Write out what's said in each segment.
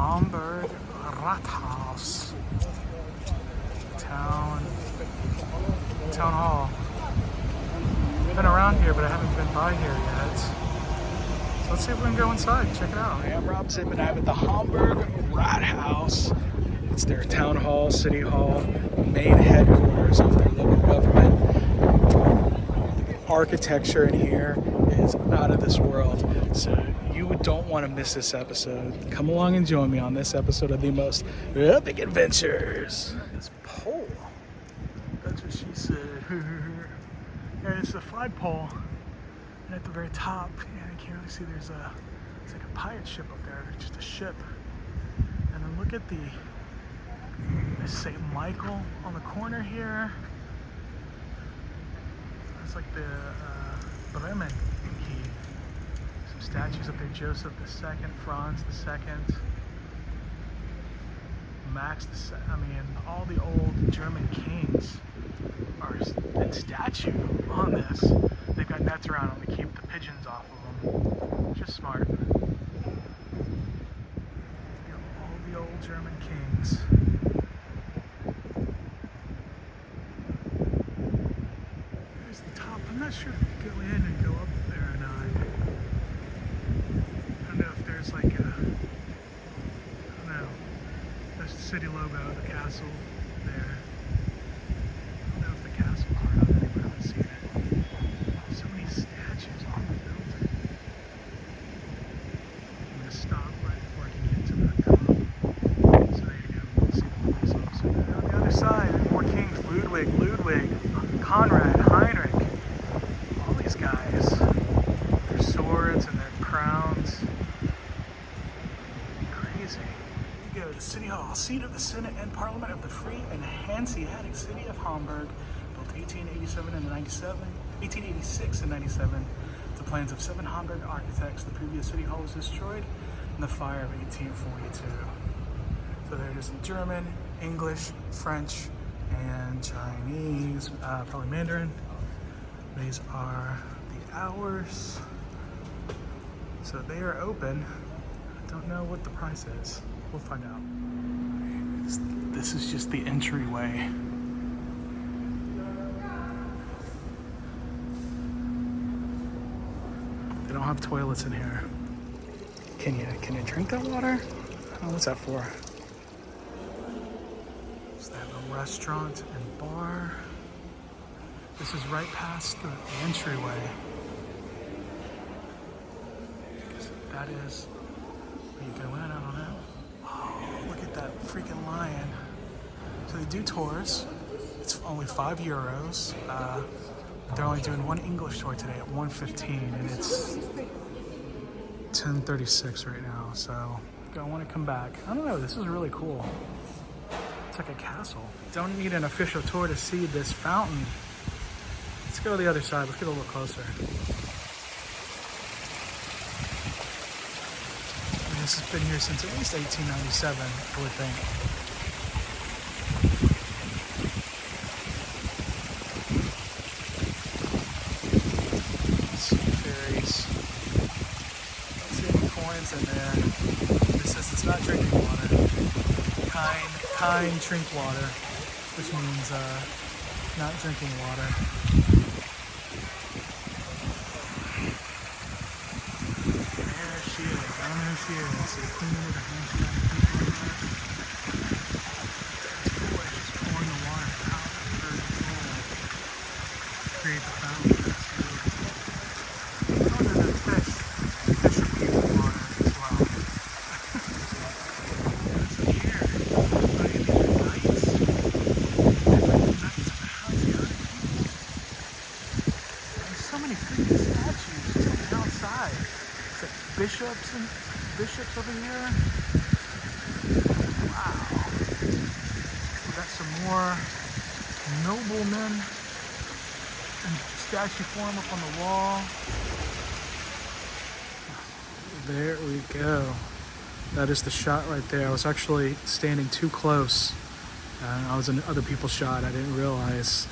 Hamburg Rathaus. Town hall. I've been around here, but I haven't been by here yet. So let's see if we can go inside and check it out. I am Robb, Zipp, and I'm at the Hamburg Rathaus. It's their town hall, city hall, main headquarters of their local government. The architecture in here is out of this world. So you don't want to miss this episode. Come along and join me on this episode of the most epic adventures. This pole. That's what she said. And it's the flagpole. And at the very top, I can't really see, it's like a pirate ship up there, just a ship. And then look at there's St. Michael on the corner here. It's like the Bremen key. Some statues up there, Joseph II, Franz II, Max II. All the old German kings are in statue on this. They've got nets around them to keep the pigeons off of them. Just smart. All the old German kings. There's the top. I'm not sure if you go in and go up there or not. I don't know if there's like that's the city logo, the castle there. I don't know if the castle part of it, but I haven't seen it. So many statues on the building. I'm going to stop right before I can get to the top. So there you go. You can see the police officer there. On the other side, more kings. Ludwig, Conrad, Heinrich. All these guys. Their swords and their crowns. Crazy. Here we go. The City Hall, seat of the Senate and Parliament of the free and Hanseatic city of Hamburg. 1886 and 97. The plans of 7 Hamburg architects. The previous city hall was destroyed in the fire of 1842. So there it is in German, English, French, and Chinese, probably Mandarin. These are the hours. So they are open. I don't know what the price is. We'll find out. This is just the entryway. They don't have toilets in here. Can you drink that water? Oh, what's that for? So they have a restaurant and bar. This is right past the entryway. So that is where you go in, I don't know. Oh, look at that freaking lion. So they do tours. It's only €5. They're only doing one English tour today at 1:15, and it's 10:36 right now, so I want to come back. I don't know, this is really cool. It's like a castle. Don't need an official tour to see this fountain. Let's go to the other side. Let's get a little closer. This has been here since at least 1897, I would think. In there. It says it's not drinking water. Kind drink water, which means not drinking water. There she is. I don't know who she is. So the queen of the Hanseatic people. That's cool. She's pouring the water out of her bowl to create the fountain. That's really cool. Oh, there's a fish. Fish are beautiful water. Bishops over here. Wow. We got some more noblemen in statue form up on the wall. There we go. That is the shot right there. I was actually standing too close. I was in other people's shot. I didn't realize.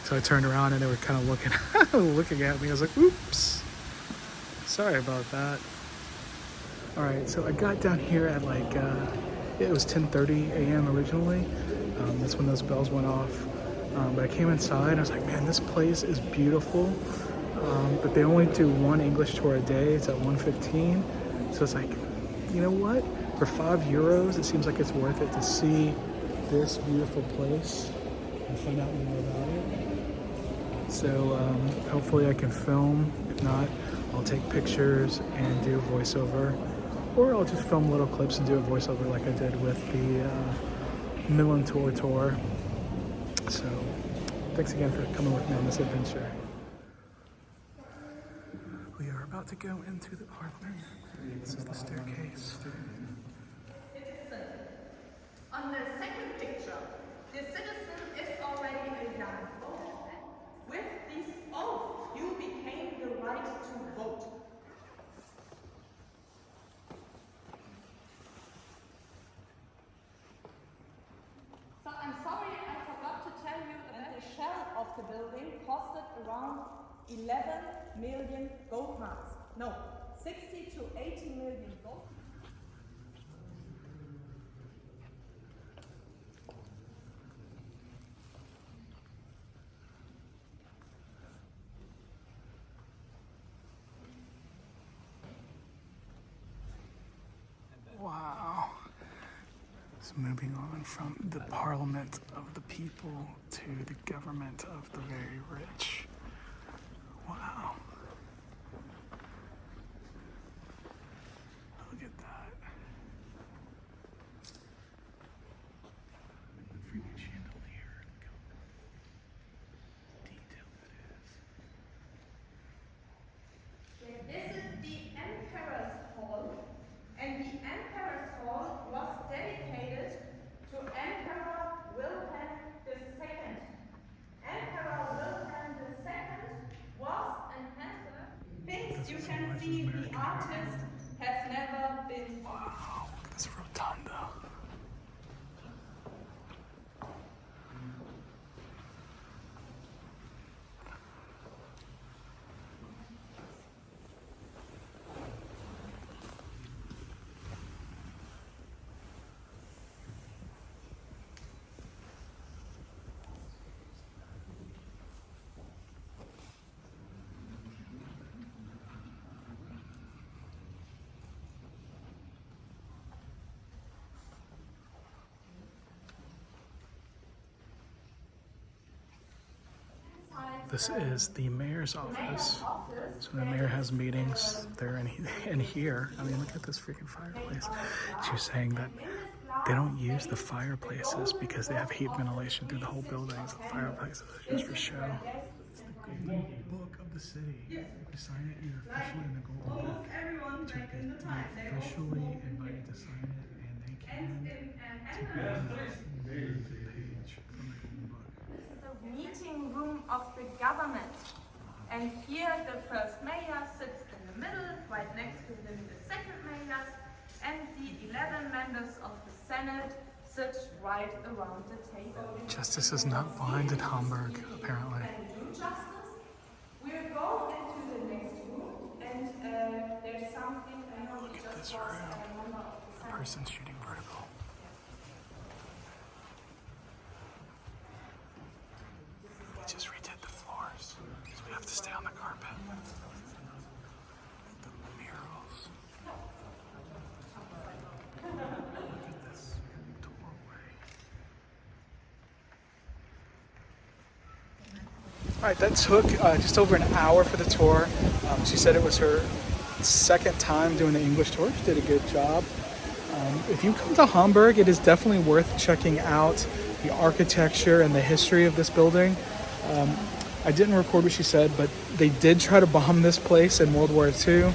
So I turned around and they were kind of looking at me. I was like, oops. Sorry about that. All right, so I got down here at like, it was 10:30 a.m. originally. That's when those bells went off. But I came inside and I was like, man, this place is beautiful. But they only do one English tour a day. It's at 1:15. So it's like, you know what? For €5, it seems like it's worth it to see this beautiful place and find out more about it. So hopefully I can film. If not, I'll take pictures and do a voiceover. Or I'll just film little clips and do a voiceover like I did with the Milan tour. So thanks again for coming with me on this adventure. We are about to go into the apartment. This is the staircase. On the second picture, the citizen is already a young voter. With this oath, you became the right to vote. So I'm sorry, I forgot to tell you that the shell of the building costed around 11 million gold marks. No, 60 to 80 million gold. Wow. So moving on from the parliament of the people to the government of the very rich. Wow. Look at that. The freaking chandelier. Look how detailed it is. This is the Emperor's Hall, and the Emperor's Hall was dedicated to Emperor Wilhelm II. Emperor Wilhelm II was an emperor. Things you can see the artists have never been. Wow, look at this rotunda. This is the mayor's office. So the mayor has meetings there and here. I mean, look at this freaking fireplace. She was saying that they don't use the fireplaces because they have heat ventilation through the whole building. So the fireplaces are just for show. It's the golden book of the city. If you sign it, you're officially in the golden book. You're officially invited to sign it, and they can take the page from the golden book. The meeting room of the government. And here the first mayor sits in the middle, right next to him the second mayors, and the 11 members of the Senate sit right around the table. Justice is not blind in Hamburg, apparently. And do justice. We'll go into the next room, and there's something I know. Look at this room. A person shooting vertical. We just redid the floors, so we have to stay on the carpet. The murals. Look at this doorway. All right, that took just over an hour for the tour. She said it was her second time doing the English tour. She did a good job. If you come to Hamburg, it is definitely worth checking out the architecture and the history of this building. I didn't record what she said, but they did try to bomb this place in World War II.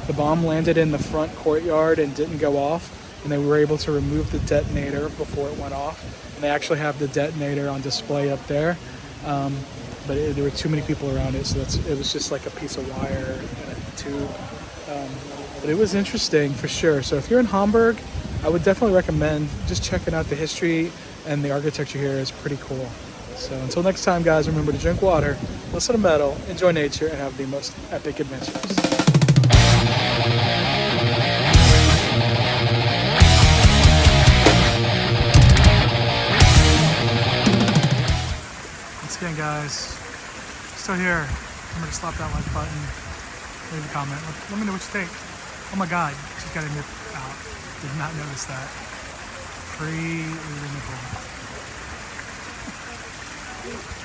The bomb landed in the front courtyard and didn't go off, and they were able to remove the detonator before it went off. And they actually have the detonator on display up there, but there were too many people around it, so it was just like a piece of wire and a tube. But it was interesting for sure. So if you're in Hamburg, I would definitely recommend just checking out the history, and the architecture here is pretty cool. So until next time, guys, remember to drink water, listen to metal, enjoy nature, and have the most epic adventures. Once again, guys, still here. Remember to slap that like button. Leave a comment. Let me know what you think. Oh my God, she's got a nip out. Did not notice that. Free nipple.